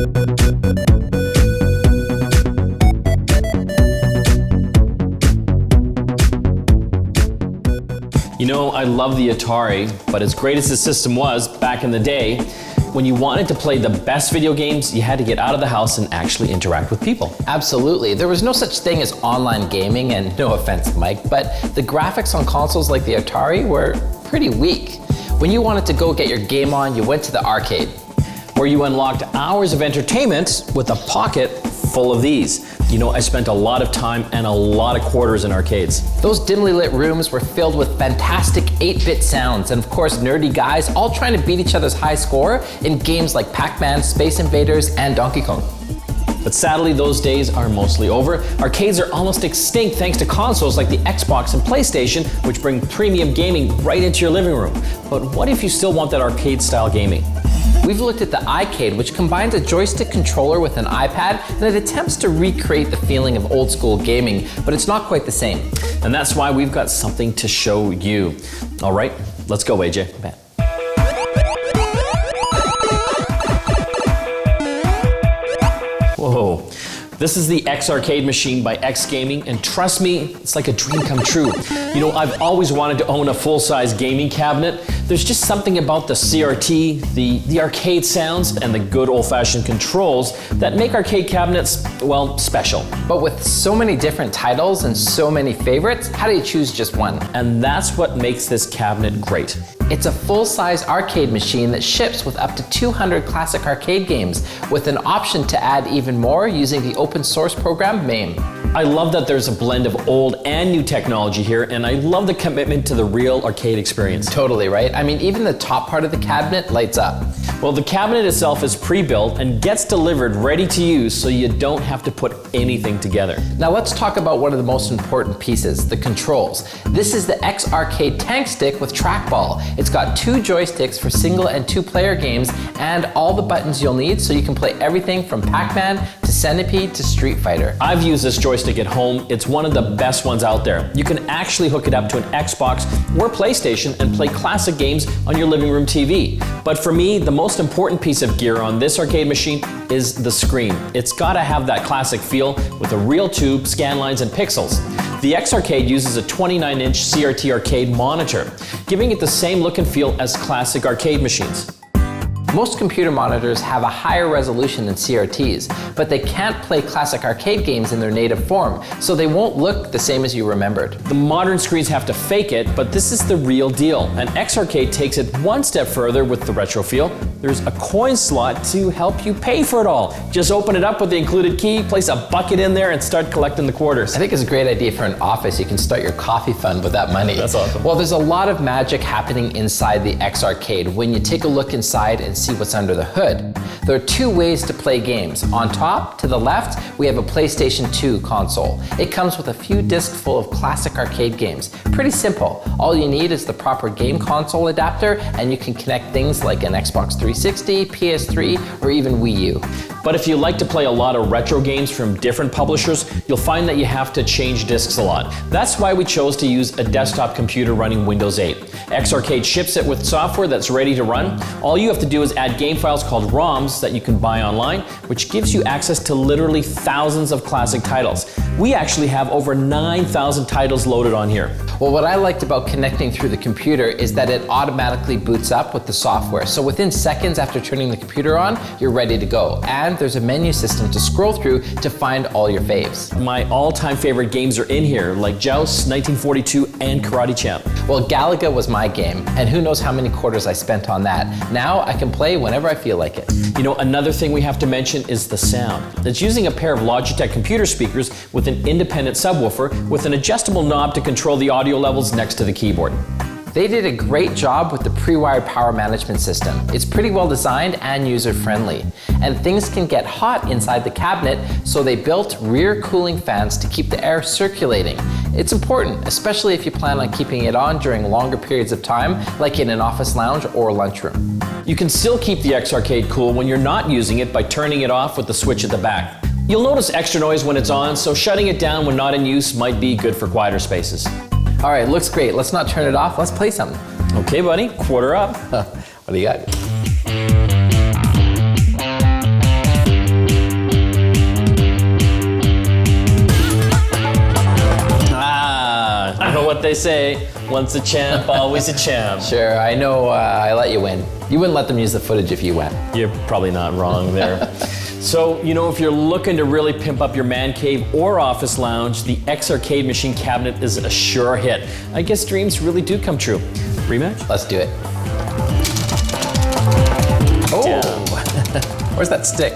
You know, I love the Atari, but as great as the system was back in the day, when you wanted to play the best video games, you had to get out of the house and actually interact with people. Absolutely. There was no such thing as online gaming, and no offense, Mike, but the graphics on consoles like the Atari were pretty weak. When you wanted to go get your game on, you went to the arcade, where you unlocked hours of entertainment with a pocket full of these. You know, I spent a lot of time and a lot of quarters in arcades. Those dimly lit rooms were filled with fantastic 8-bit sounds and of course nerdy guys all trying to beat each other's high score in games like Pac-Man, Space Invaders, and Donkey Kong. But sadly, those days are mostly over. Arcades are almost extinct thanks to consoles like the Xbox and PlayStation, which bring premium gaming right into your living room. But what if you still want that arcade-style gaming? We've looked at the iCade, which combines a joystick controller with an iPad, and it attempts to recreate the feeling of old school gaming, but it's not quite the same. And that's why we've got something to show you. All right, let's go, AJ. Whoa. This is the X Arcade machine by X Gaming, and trust me, it's like a dream come true. You know, I've always wanted to own a full-size gaming cabinet. There's just something about the CRT, the arcade sounds, and the good old-fashioned controls that make arcade cabinets, well, special. But with so many different titles and so many favorites, how do you choose just one? And that's what makes this cabinet great. It's a full-size arcade machine that ships with up to 200 classic arcade games, with an option to add even more using the open source program MAME. I love that there's a blend of old and new technology here, and I love the commitment to the real arcade experience. Totally, right? I mean, even the top part of the cabinet lights up. Well, the cabinet itself is pre-built and gets delivered ready to use, so you don't have to put anything together. Now let's talk about one of the most important pieces, the controls. This is the X Arcade Tank Stick with trackball. It's got 2 joysticks for single and 2-player games and all the buttons you'll need so you can play everything from Pac-Man to Centipede to Street Fighter. I've used this joystick at home. It's one of the best ones out there. You can actually hook it up to an Xbox or PlayStation and play classic games on your living room TV. But for me, the most important piece of gear on this arcade machine is the screen. It's gotta have that classic feel with a real tube, scan lines, and pixels. The X Arcade uses a 29-inch CRT arcade monitor, giving it the same look and feel as classic arcade machines. Most computer monitors have a higher resolution than CRTs, but they can't play classic arcade games in their native form, so they won't look the same as you remembered. The modern screens have to fake it, but this is the real deal. And X Arcade takes it one step further with the retro feel. There's a coin slot to help you pay for it all. Just open it up with the included key, place a bucket in there, and start collecting the quarters. I think it's a great idea for an office. You can start your coffee fund with that money. That's awesome. Well, there's a lot of magic happening inside the X Arcade when you take a look inside and see what's under the hood. There are 2 ways to play games. On top, to the left, we have a PlayStation 2 console. It comes with a few discs full of classic arcade games. Pretty simple. All you need is the proper game console adapter, and you can connect things like an Xbox 360, PS3, or even Wii U. But if you like to play a lot of retro games from different publishers, you'll find that you have to change discs a lot. That's why we chose to use a desktop computer running Windows 8. X Arcade ships it with software that's ready to run. All you have to do is add game files called ROMs that you can buy online, which gives you access to literally thousands of classic titles. We actually have over 9,000 titles loaded on here. Well, what I liked about connecting through the computer is that it automatically boots up with the software. So within seconds after turning the computer on, you're ready to go. And there's a menu system to scroll through to find all your faves. My all-time favorite games are in here, like Joust, 1942, and Karate Champ. Well, Galaga was my game, and who knows how many quarters I spent on that. Now I can play whenever I feel like it. You know, another thing we have to mention is the sound. It's using a pair of Logitech computer speakers with an independent subwoofer with an adjustable knob to control the audio levels next to the keyboard. They did a great job with the pre-wired power management system. It's pretty well designed and user-friendly. And things can get hot inside the cabinet, so they built rear cooling fans to keep the air circulating. It's important, especially if you plan on keeping it on during longer periods of time, like in an office lounge or lunchroom. You can still keep the X Arcade cool when you're not using it by turning it off with the switch at the back. You'll notice extra noise when it's on, so shutting it down when not in use might be good for quieter spaces. All right, looks great. Let's not turn it off. Let's play something. Okay, buddy, quarter up. What do you got? say, once a champ, always a champ. Sure, I know I let you win. You wouldn't let them use the footage if you went. You're probably not wrong there. So, if you're looking to really pimp up your man cave or office lounge, the X Arcade machine cabinet is a sure hit. I guess dreams really do come true. Rematch? Let's do it. Oh! Where's that stick?